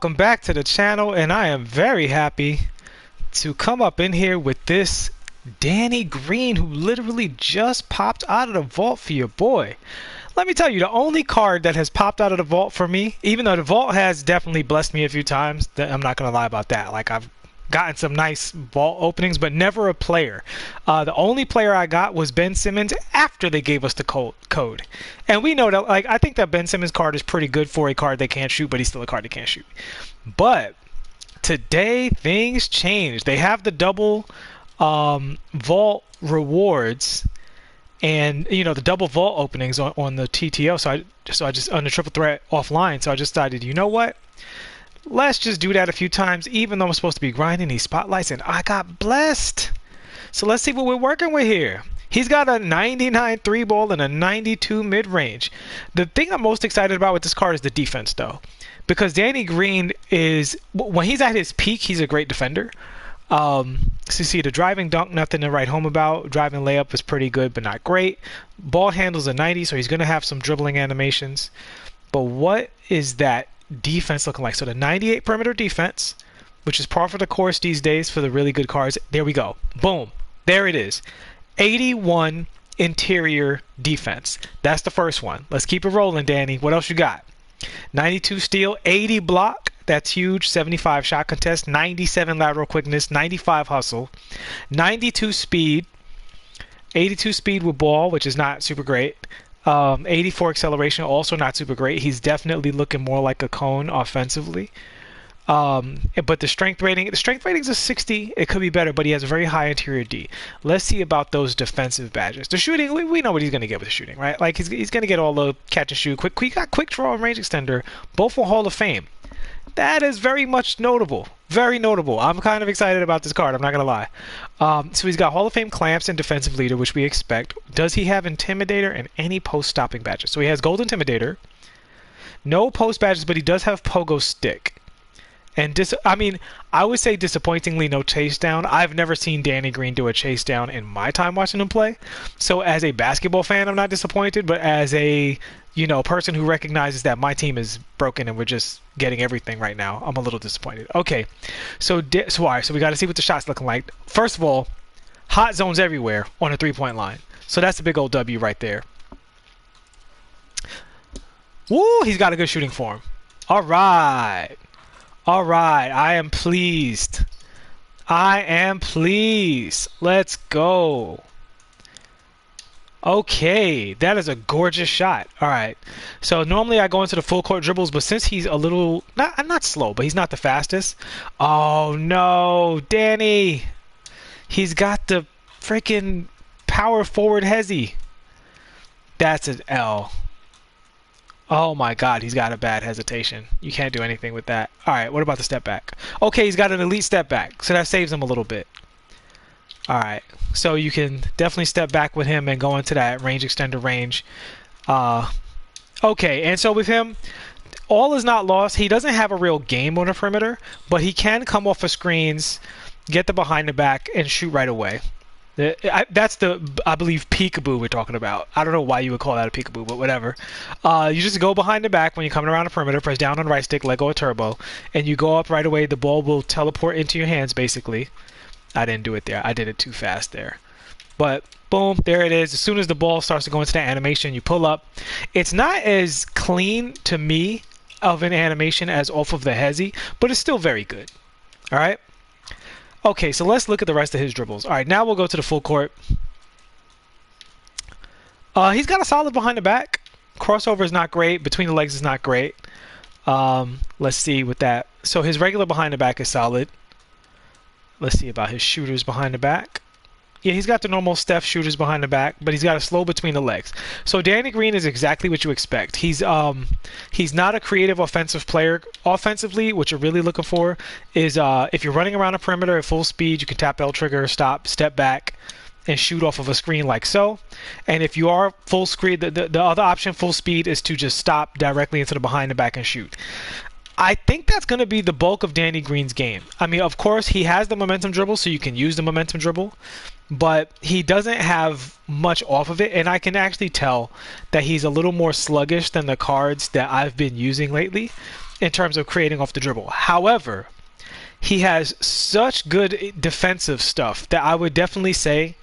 Welcome back to the channel, and I am very happy to come up in here with this Danny Green, who literally just popped out of the vault for your boy. Let me tell you, the only card that has popped out of the vault for me, even though the vault has definitely blessed me a few times, I'm not gonna lie about that. Like, I've gotten some nice vault openings, but never a player. The only player I got was Ben Simmons after they gave us the code. And we know that, like, I think that Ben Simmons card is pretty good for a card they can't shoot, but he's still a card they can't shoot. But today things changed. They have the double vault rewards, and you know, the double vault openings on the TTO. So I just on the triple threat offline. So I just decided, you know what? Let's just do that a few times, even though I'm supposed to be grinding these spotlights, and I got blessed. So let's see what we're working with here. He's got a 99 3 ball and a 92 mid-range. The thing I'm most excited about with this card is the defense, though. Because Danny Green is, when he's at his peak, he's a great defender. So you see the driving dunk, nothing to write home about. Driving layup is pretty good, but not great. Ball handles a 90, so he's going to have some dribbling animations. But what is that defense looking like? So the 98 perimeter defense, which is par for the course these days for the really good cards. There we go. Boom. There it is. 81 interior defense. That's the first one. Let's keep it rolling, Danny. What else you got? 92 steal, 80 block. That's huge. 75 shot contest, 97 lateral quickness, 95 hustle, 92 speed, 82 speed with ball, which is not super great. 84 acceleration, also not super great. He's definitely looking more like a cone offensively. But the strength rating is a 60. It could be better, but he has a very high interior D. Let's see about those defensive badges. The shooting, we know what he's going to get with the shooting, right? Like, he's going to get all the catch and shoot. He got quick draw and range extender, both for Hall of Fame. That is very much notable. Very notable. I'm kind of excited about this card, I'm not going to lie. So he's got Hall of Fame clamps and defensive leader, which we expect. Does he have Intimidator and any post-stopping badges? So he has Gold Intimidator. No post badges, but he does have Pogo Stick. And I would say disappointingly no chase down. I've never seen Danny Green do a chase down in my time watching him play. So as a basketball fan, I'm not disappointed, but as a person who recognizes that my team is broken and we're just getting everything right now, I'm a little disappointed. Okay, so all right, so we got to see what the shot's looking like. First of all, hot zones everywhere on a three-point line. So that's a big old W right there. Woo, he's got a good shooting form. All right. All right, I am pleased. I am pleased. Let's go. Okay, that is a gorgeous shot. All right, so normally I go into the full court dribbles, but since he's a little, not slow, but he's not the fastest. Oh no, Danny. He's got the freaking power forward hezzy. That's an L. Oh my god, he's got a bad hesitation. You can't do anything with that. Alright, what about the step back? Okay, he's got an elite step back, so that saves him a little bit. Alright, so you can definitely step back with him and go into that range extender range. Okay, and so with him, all is not lost. He doesn't have a real game on the perimeter, but he can come off of screens, get the behind the back, and shoot right away. That's I believe, peekaboo we're talking about. I don't know why you would call that a peekaboo, but whatever. You just go behind the back when you're coming around the perimeter, press down on the right stick, let go of turbo, and you go up right away. The ball will teleport into your hands, basically. I didn't do it there. I did it too fast there. But, boom, there it is. As soon as the ball starts to go into that animation, you pull up. It's not as clean, to me, of an animation as off of the hezzy, but it's still very good. All right? Okay, so let's look at the rest of his dribbles. All right, now we'll go to the full court. He's got a solid behind the back. Crossover is not great. Between the legs is not great. Let's see with that. So his regular behind the back is solid. Let's see about his shooters behind the back. Yeah, he's got the normal Steph shooters behind the back, but he's got a slow between the legs. So Danny Green is exactly what you expect. He's not a creative offensive player. Offensively, what you're really looking for is if you're running around a perimeter at full speed, you can tap L trigger, stop, step back, and shoot off of a screen like so. And if you are full screen, the other option, full speed, is to just stop directly into the behind the back and shoot. I think that's going to be the bulk of Danny Green's game. I mean, of course, he has the momentum dribble, so you can use the momentum dribble. But he doesn't have much off of it, and I can actually tell that he's a little more sluggish than the cards that I've been using lately. in terms of creating off the dribble. However, he has such good defensive stuff that I would definitely say,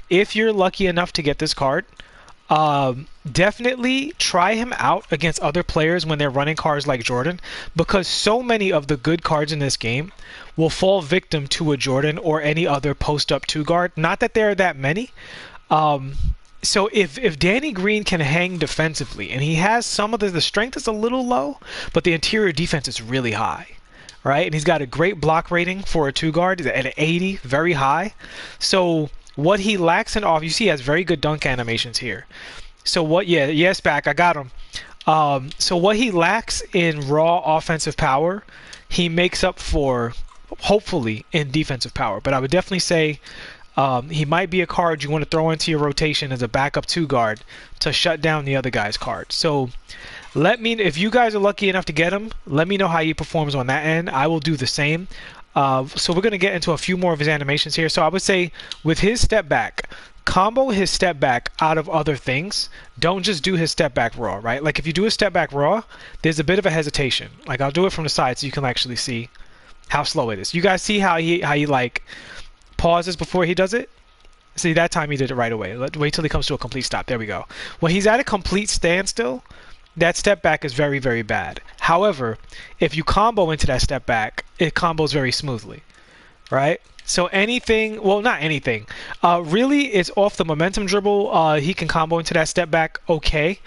if you're lucky enough to get this card, definitely try him out against other players when they're running cards like Jordan, because so many of the good cards in this game will fall victim to a Jordan or any other post-up 2 guard. Not that there are that many. So if Danny Green can hang defensively, and he has some of the strength is a little low, but the interior defense is really high, right? And he's got a great block rating for a 2 guard at an 80, very high. So what he lacks in off, you see he has very good dunk animations here. So what, yes, back, I got him. So what he lacks in raw offensive power, he makes up for, hopefully, in defensive power. But I would definitely say he might be a card you want to throw into your rotation as a backup 2 guard to shut down the other guy's card. So if you guys are lucky enough to get him, let me know how he performs on that end. I will do the same. So we're going to get into a few more of his animations here. So I would say with his step back, combo his step back out of other things. Don't just do his step back raw, right? Like if you do a step back raw, there's a bit of a hesitation. Like I'll do it from the side so you can actually see how slow it is. You guys see how he like pauses before he does it? See, that time he did it right away. Wait till he comes to a complete stop. There we go. When he's at a complete standstill, that step back is very, very bad. However, if you combo into that step back, it combos very smoothly, right? So anything, well, not anything. Really, it's off the momentum dribble. He can combo into that step back okay.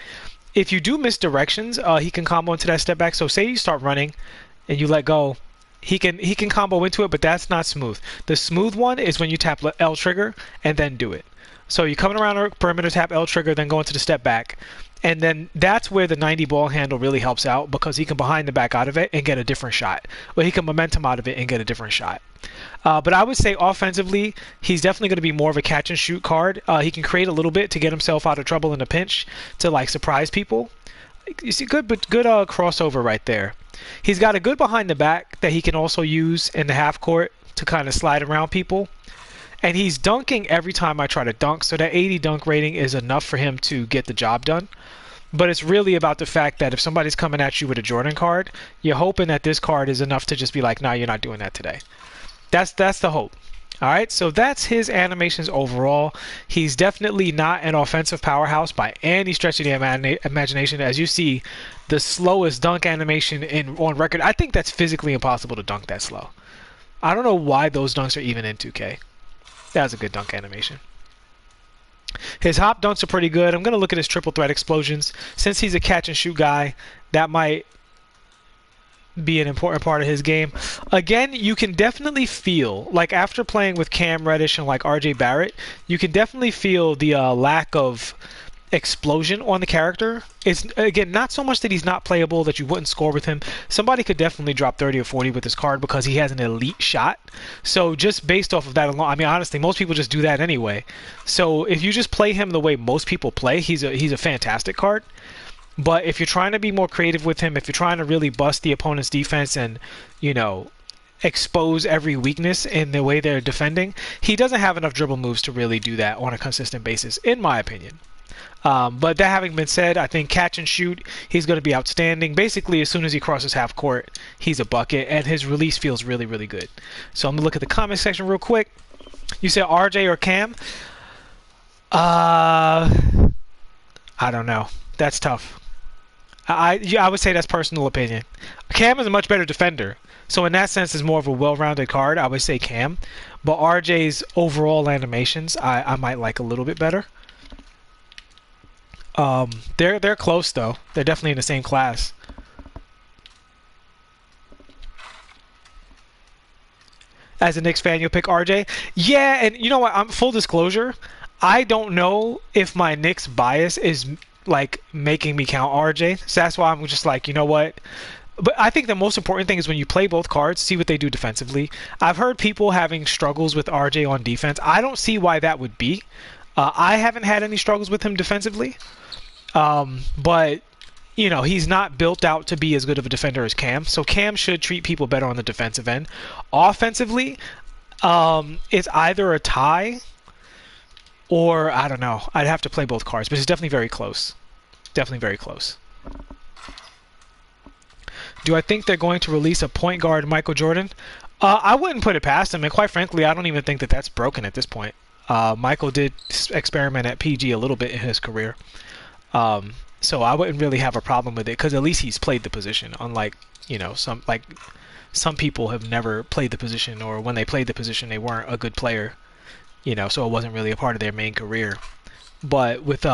If you do misdirections, he can combo into that step back. So say you start running and you let go, he can combo into it, but that's not smooth. The smooth one is when you tap L trigger and then do it. So you're coming around a perimeter, tap L trigger, then go into the step back. And then that's where the 90 ball handle really helps out, because he can behind the back out of it and get a different shot. Or he can momentum out of it and get a different shot. But I would say offensively, he's definitely going to be more of a catch and shoot card. He can create a little bit to get himself out of trouble in a pinch to like surprise people. You see, good crossover right there. He's got a good behind the back that he can also use in the half court to kind of slide around people. And he's dunking every time I try to dunk, so that 80 dunk rating is enough for him to get the job done. But it's really about the fact that if somebody's coming at you with a Jordan card, you're hoping that this card is enough to just be like, nah, you're not doing that today. That's the hope. All right, so that's his animations overall. He's definitely not an offensive powerhouse by any stretch of the imagination. As you see, the slowest dunk animation on record. I think that's physically impossible to dunk that slow. I don't know why those dunks are even in 2K. That was a good dunk animation. His hop dunks are pretty good. I'm going to look at his triple threat explosions. Since he's a catch and shoot guy, that might be an important part of his game. Again, you can definitely feel, like after playing with Cam Reddish and like RJ Barrett, you can definitely feel the lack of explosion on the character. It's, again, not so much that he's not playable, that you wouldn't score with him. Somebody could definitely drop 30 or 40 with this card because he has an elite shot. So just based off of that alone, I mean, honestly, most people just do that anyway. So if you just play him the way most people play, he's a fantastic card. But if you're trying to be more creative with him, if you're trying to really bust the opponent's defense and, you know, expose every weakness in the way they're defending, he doesn't have enough dribble moves to really do that on a consistent basis, in my opinion. But that having been said, I think catch and shoot, he's going to be outstanding. Basically, as soon as he crosses half court, he's a bucket, and his release feels really, really good. So I'm going to look at the comment section real quick. You said RJ or Cam? I don't know. That's tough. I would say that's personal opinion. Cam is a much better defender. So in that sense, is more of a well-rounded card. I would say Cam. But RJ's overall animations, I might like a little bit better. They're close though. They're definitely in the same class. As a Knicks fan, you'll pick RJ? Yeah, and you know what? I'm full disclosure. I don't know if my Knicks bias is like making me count RJ. So that's why I'm just like, you know what? But I think the most important thing is when you play both cards, see what they do defensively. I've heard people having struggles with RJ on defense. I don't see why that would be. I haven't had any struggles with him defensively. But, you know, he's not built out to be as good of a defender as Cam. So Cam should treat people better on the defensive end. Offensively, it's either a tie or, I don't know. I'd have to play both cards, but it's definitely very close. Definitely very close. Do I think they're going to release a point guard Michael Jordan? I wouldn't put it past him, and quite frankly, I don't even think that that's broken at this point. Michael did experiment at PG a little bit in his career, so I wouldn't really have a problem with it because at least he's played the position. Unlike some people have never played the position, or when they played the position, they weren't a good player. So it wasn't really a part of their main career. But with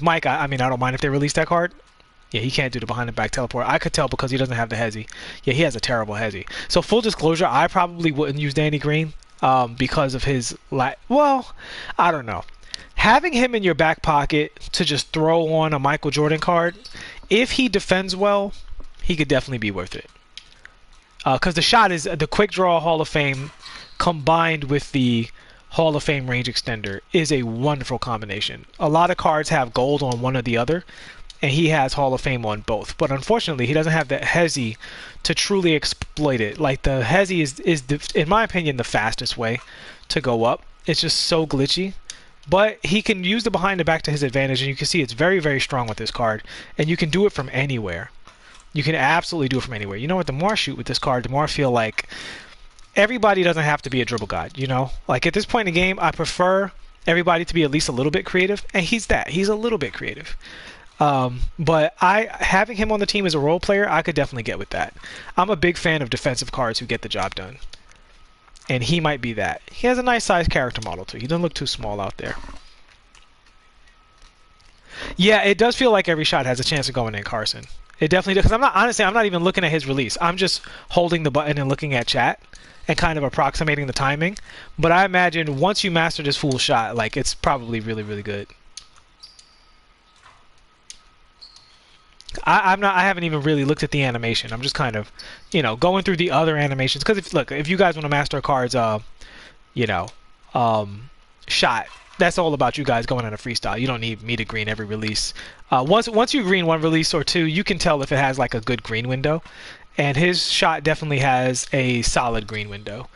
Mike, I mean, I don't mind if they release that card. Yeah, he can't do the behind the back teleport. I could tell because he doesn't have the hezzy. Yeah, he has a terrible hezzy. So full disclosure, I probably wouldn't use Danny Green because of his well, I don't know. Having him in your back pocket to just throw on a Michael Jordan card, if he defends well, he could definitely be worth it. Because the shot is the quick draw Hall of Fame combined with the Hall of Fame range extender is a wonderful combination. A lot of cards have gold on one or the other, and he has Hall of Fame on both. But unfortunately, he doesn't have that hezzy to truly exploit it. Like, the hezzy is in my opinion, the fastest way to go up. It's just so glitchy. But he can use the behind the back to his advantage, and you can see it's very, very strong with this card. And you can do it from anywhere. You can absolutely do it from anywhere. You know what? The more I shoot with this card, the more I feel like everybody doesn't have to be a dribble god, Like, at this point in the game, I prefer everybody to be at least a little bit creative, and he's that. He's a little bit creative. But having him on the team as a role player, I could definitely get with that. I'm a big fan of defensive cards who get the job done. And he might be that. He has a nice sized character model too. He doesn't look too small out there. Yeah, it does feel like every shot has a chance of going in, Carson. It definitely does. Because I'm not even looking at his release. I'm just holding the button and looking at chat and kind of approximating the timing. But I imagine once you master this full shot, like, it's probably really, really good. I haven't even really looked at the animation. I'm just kind of, going through the other animations. Because if you guys want to master a card's, shot, that's all about you guys going on a freestyle. You don't need me to green every release. Once you green one release or two, you can tell if it has like a good green window. And his shot definitely has a solid green window.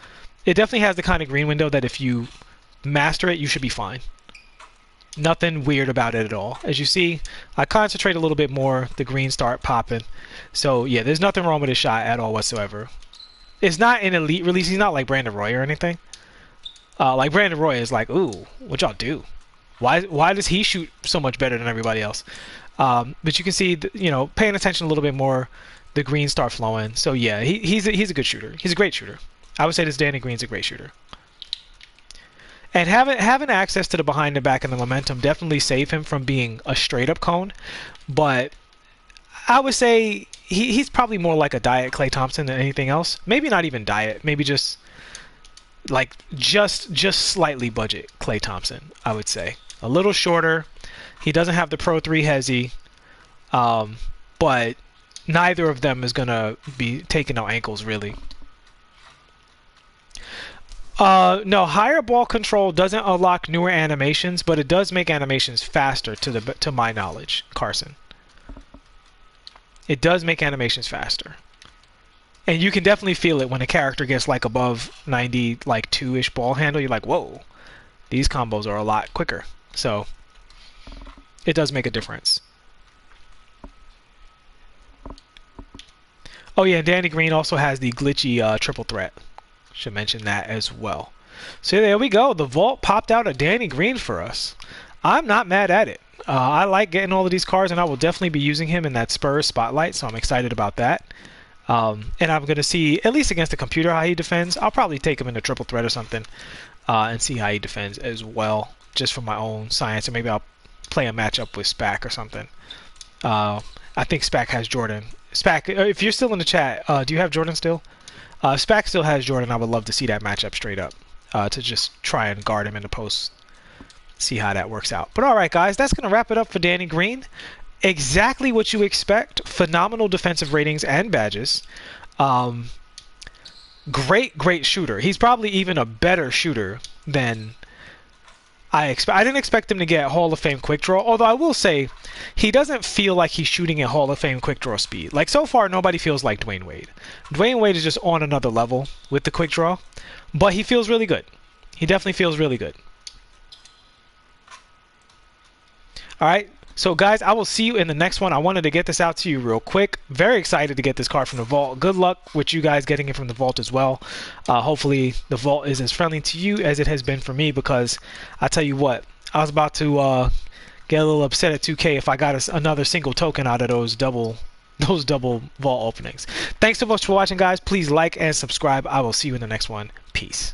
It definitely has the kind of green window that if you master it, you should be fine. Nothing weird about it at all. As you see, I concentrate a little bit more, the greens start popping. So yeah, there's nothing wrong with his shot at all whatsoever. It's not an elite release. He's not like Brandon Roy or anything. Like Brandon Roy is like, ooh, what y'all do? Why does he shoot so much better than everybody else? But you can see, paying attention a little bit more, the greens start flowing. So yeah, he's a good shooter. He's a great shooter. I would say this Danny Green's a great shooter. And having access to the behind the back and the momentum definitely save him from being a straight up cone. But I would say he's probably more like a diet Klay Thompson than anything else. Maybe not even diet. Maybe just slightly budget Klay Thompson, I would say. A little shorter. He doesn't have the Pro 3 hezzy. But neither of them is going to be taking no ankles, really. No, higher ball control doesn't unlock newer animations, but it does make animations faster to my knowledge, Carson. It does make animations faster. And you can definitely feel it when a character gets like above 90, like 2-ish ball handle. You're like, whoa, these combos are a lot quicker. So it does make a difference. Oh yeah, Danny Green also has the glitchy triple threat. Should mention that as well. So there we go. The vault popped out a Danny Green for us. I'm not mad at it. I like getting all of these cards, and I will definitely be using him in that Spurs spotlight, so I'm excited about that. And I'm going to see, at least against the computer, how he defends. I'll probably take him in a triple threat or something and see how he defends as well, just for my own science. And maybe I'll play a matchup with Spac or something. I think Spac has Jordan. Spac, if you're still in the chat, do you have Jordan still? Spac still has Jordan. I would love to see that matchup straight up to just try and guard him in the post. See how that works out. But all right, guys, that's going to wrap it up for Danny Green. Exactly what you expect. Phenomenal defensive ratings and badges. Great shooter. He's probably even a better shooter than I expect. I didn't expect him to get Hall of Fame quick draw, although I will say he doesn't feel like he's shooting at Hall of Fame quick draw speed. Like, so far, nobody feels like Dwayne Wade. Dwayne Wade is just on another level with the quick draw, but he feels really good. He definitely feels really good. All right, So guys, I will see you in the next one. I wanted to get this out to you real quick. Very excited to get this card from the vault. Good luck with you guys getting it from the vault as well. Hopefully the vault is as friendly to you as it has been for me, because I tell you what, I was about to get a little upset at 2K if I got another single token out of those double vault openings. Thanks so much for watching, guys. Please like and subscribe. I will see you in the next one. Peace.